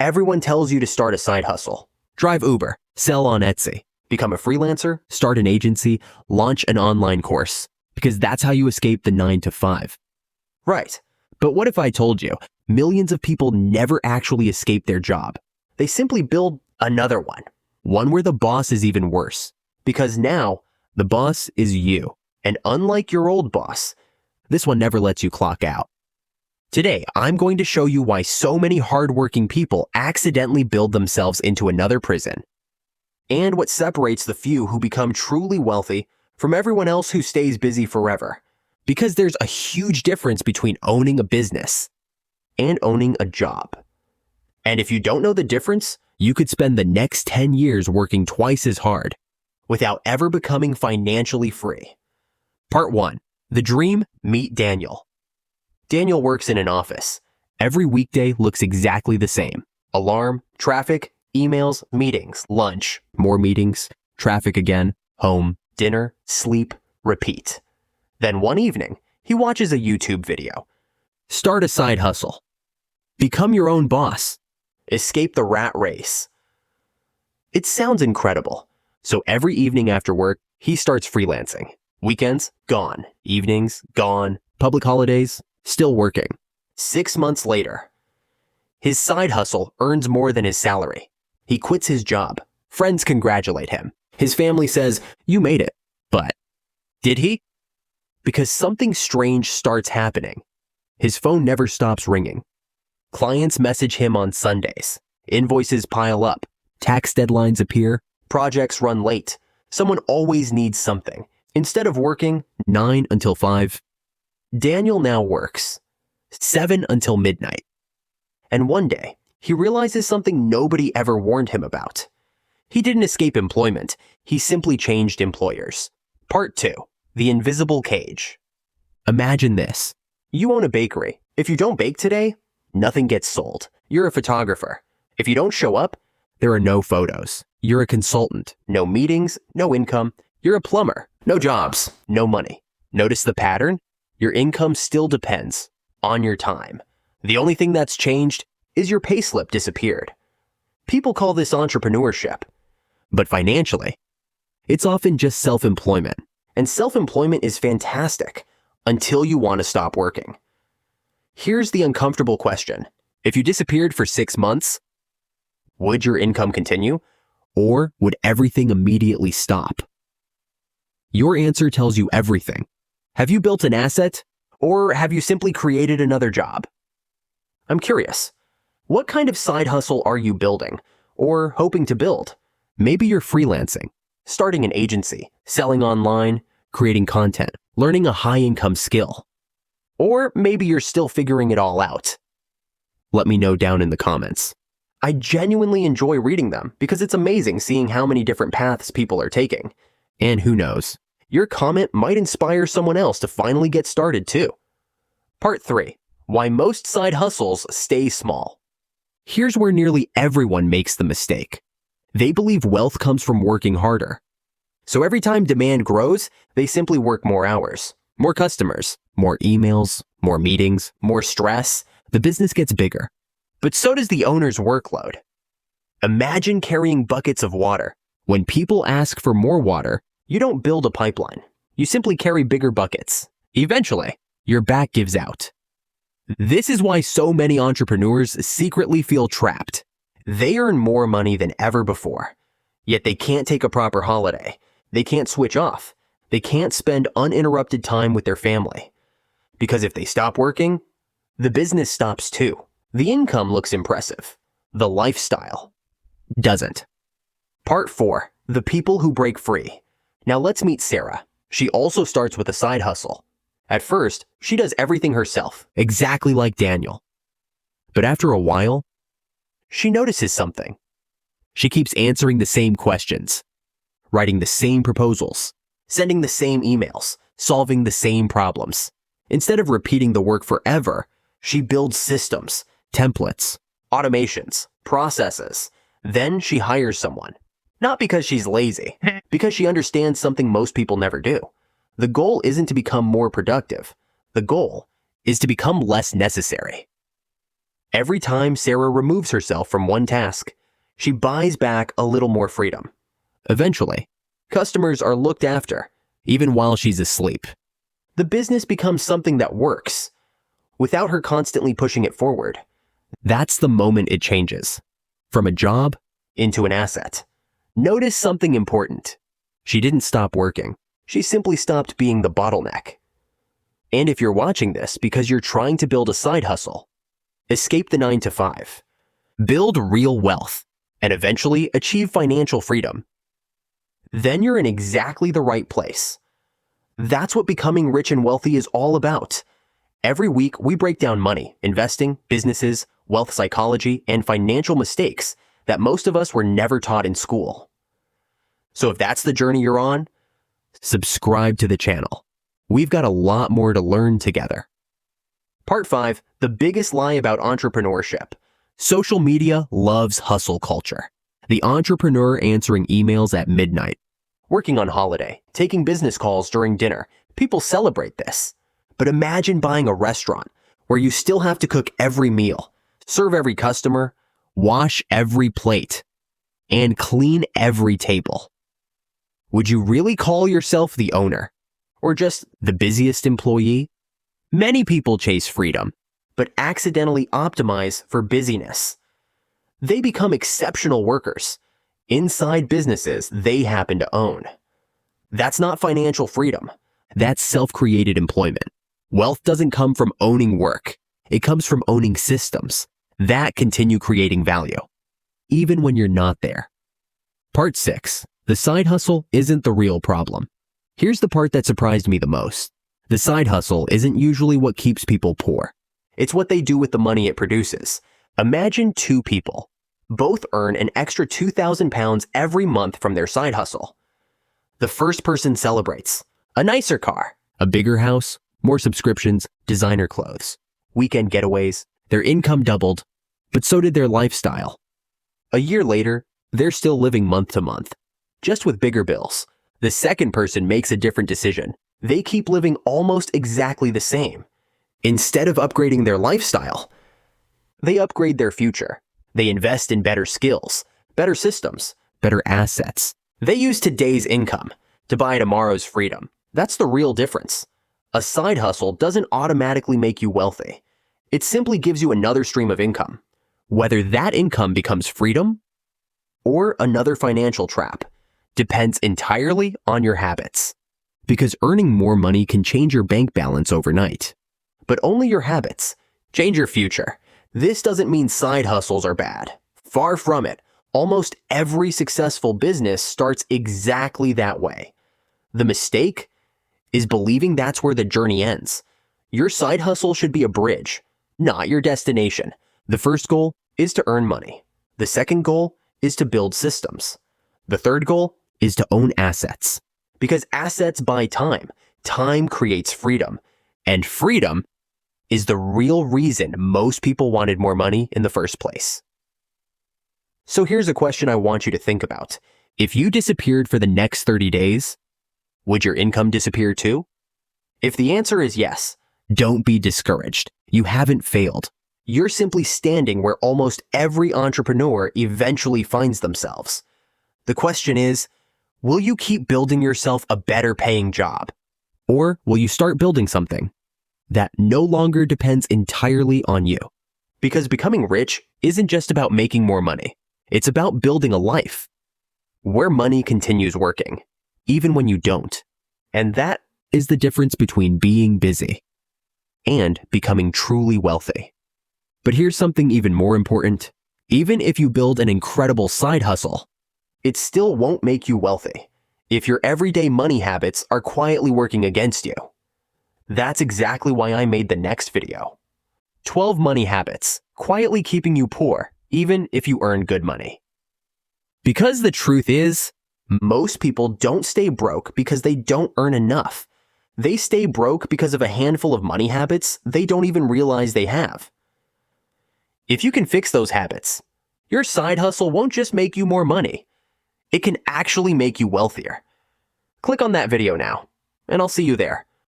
Everyone tells you to start a side hustle. Drive Uber, sell on Etsy, become a freelancer, start an agency, launch an online course, because that's how you escape the 9 to 5. Right. But what if I told you millions of people never actually escape their job? They simply build another one where the boss is even worse. Because now, the boss is you. And unlike your old boss, this one never lets you clock out. Today, I'm going to show you why so many hardworking people accidentally build themselves into another prison, and what separates the few who become truly wealthy from everyone else who stays busy forever. Because there's a huge difference between owning a business and owning a job. And if you don't know the difference, you could spend the next 10 years working twice as hard without ever becoming financially free. Part 1. The Dream. Meet Daniel. Daniel works in an office. Every weekday looks exactly the same. Alarm, traffic, emails, meetings, lunch, more meetings, traffic again, home, dinner, sleep, repeat. Then one evening, he watches a YouTube video. Start a side hustle. Become your own boss. Escape the rat race. It sounds incredible. So every evening after work, he starts freelancing. Weekends, gone. Evenings, gone. Public holidays, still working. 6 months later, his side hustle earns more than his salary. He quits his job. Friends congratulate him. His family says, "You made it." But did he? Because something strange starts happening. His phone never stops ringing. Clients message him on Sundays. Invoices pile up. Tax deadlines appear. Projects run late. Someone always needs something. Instead of working 9 until 5, Daniel now works 7 until midnight. And one day, he realizes something nobody ever warned him about. He didn't escape employment. He simply changed employers. Part 2. The Invisible Cage. Imagine this. You own a bakery. If you don't bake today, nothing gets sold. You're a photographer. If you don't show up, there are no photos. You're a consultant. No meetings, no income. You're a plumber. No jobs, no money. Notice the pattern? Your income still depends on your time. The only thing that's changed is your payslip disappeared. People call this entrepreneurship. But financially, it's often just self-employment. And self-employment is fantastic until you want to stop working. Here's the uncomfortable question. If you disappeared for 6 months, would your income continue? Or would everything immediately stop? Your answer tells you everything. Have you built an asset? Or have you simply created another job? I'm curious. What kind of side hustle are you building? Or hoping to build? Maybe you're freelancing, starting an agency, selling online, creating content, learning a high-income skill. Or maybe you're still figuring it all out. Let me know down in the comments. I genuinely enjoy reading them because it's amazing seeing how many different paths people are taking. And who knows, your comment might inspire someone else to finally get started too. Part 3. Why most side hustles stay small. Here's where nearly everyone makes the mistake. They believe wealth comes from working harder. So every time demand grows, they simply work more hours, more customers, more emails, more meetings, more stress. The business gets bigger. But so does the owner's workload. Imagine carrying buckets of water. When people ask for more water, you don't build a pipeline. You simply carry bigger buckets. Eventually, your back gives out. This is why so many entrepreneurs secretly feel trapped. They earn more money than ever before, yet they can't take a proper holiday. They can't switch off. They can't spend uninterrupted time with their family. Because if they stop working, the business stops too. The income looks impressive. The lifestyle doesn't. Part 4. The People Who Break Free. Now let's meet Sarah. She also starts with a side hustle. At first, she does everything herself, exactly like Daniel. But after a while, she notices something. She keeps answering the same questions, writing the same proposals, sending the same emails, solving the same problems. Instead of repeating the work forever, she builds systems, templates, automations, processes. Then she hires someone. Not because she's lazy, because she understands something most people never do. The goal isn't to become more productive. The goal is to become less necessary. Every time Sarah removes herself from one task, she buys back a little more freedom. Eventually, customers are looked after, even while she's asleep. The business becomes something that works, without her constantly pushing it forward. That's the moment it changes, from a job into an asset. Notice something important. She didn't stop working. She simply stopped being the bottleneck. And if you're watching this because you're trying to build a side hustle, escape the 9 to 5, build real wealth, and eventually achieve financial freedom, then you're in exactly the right place. That's what becoming rich and wealthy is all about. Every week, we break down money, investing, businesses, wealth psychology, and financial mistakes that most of us were never taught in school. So if that's the journey you're on, subscribe to the channel. We've got a lot more to learn together. Part 5, the biggest lie about entrepreneurship. Social media loves hustle culture. The entrepreneur answering emails at midnight, working on holiday, taking business calls during dinner. People celebrate this. But imagine buying a restaurant where you still have to cook every meal, serve every customer, wash every plate, and clean every table. Would you really call yourself the owner, or just the busiest employee? Many people chase freedom, but accidentally optimize for busyness. They become exceptional workers inside businesses they happen to own. That's not financial freedom. That's self-created employment. Wealth doesn't come from owning work. It comes from owning systems that continue creating value, even when you're not there. Part 6. The side hustle isn't the real problem. Here's the part that surprised me the most. The side hustle isn't usually what keeps people poor. It's what they do with the money it produces. Imagine two people. Both earn an extra £2,000 every month from their side hustle. The first person celebrates a nicer car, a bigger house, more subscriptions, designer clothes, weekend getaways. Their income doubled, but so did their lifestyle. A year later, they're still living month to month, just with bigger bills. The second person makes a different decision. They keep living almost exactly the same. Instead of upgrading their lifestyle, they upgrade their future. They invest in better skills, better systems, better assets. They use today's income to buy tomorrow's freedom. That's the real difference. A side hustle doesn't automatically make you wealthy. It simply gives you another stream of income. Whether that income becomes freedom or another financial trap depends entirely on your habits. Because earning more money can change your bank balance overnight. But only your habits change your future. This doesn't mean side hustles are bad. Far from it. Almost every successful business starts exactly that way. The mistake is believing that's where the journey ends. Your side hustle should be a bridge, not your destination. The first goal is to earn money. The second goal is to build systems. The third goal is to own assets. Because assets buy time. Time creates freedom. And freedom is the real reason most people wanted more money in the first place. So here's a question I want you to think about. If you disappeared for the next 30 days, would your income disappear too? If the answer is yes, don't be discouraged. You haven't failed. You're simply standing where almost every entrepreneur eventually finds themselves. The question is, will you keep building yourself a better paying job? Or will you start building something that no longer depends entirely on you? Because becoming rich isn't just about making more money. It's about building a life where money continues working, even when you don't. And that is the difference between being busy and becoming truly wealthy. But here's something even more important. Even if you build an incredible side hustle, it still won't make you wealthy if your everyday money habits are quietly working against you. That's exactly why I made the next video. 12 money habits quietly keeping you poor, even if you earn good money. Because the truth is, most people don't stay broke because they don't earn enough. They stay broke because of a handful of money habits they don't even realize they have. If you can fix those habits, your side hustle won't just make you more money. It can actually make you wealthier. Click on that video now, and I'll see you there.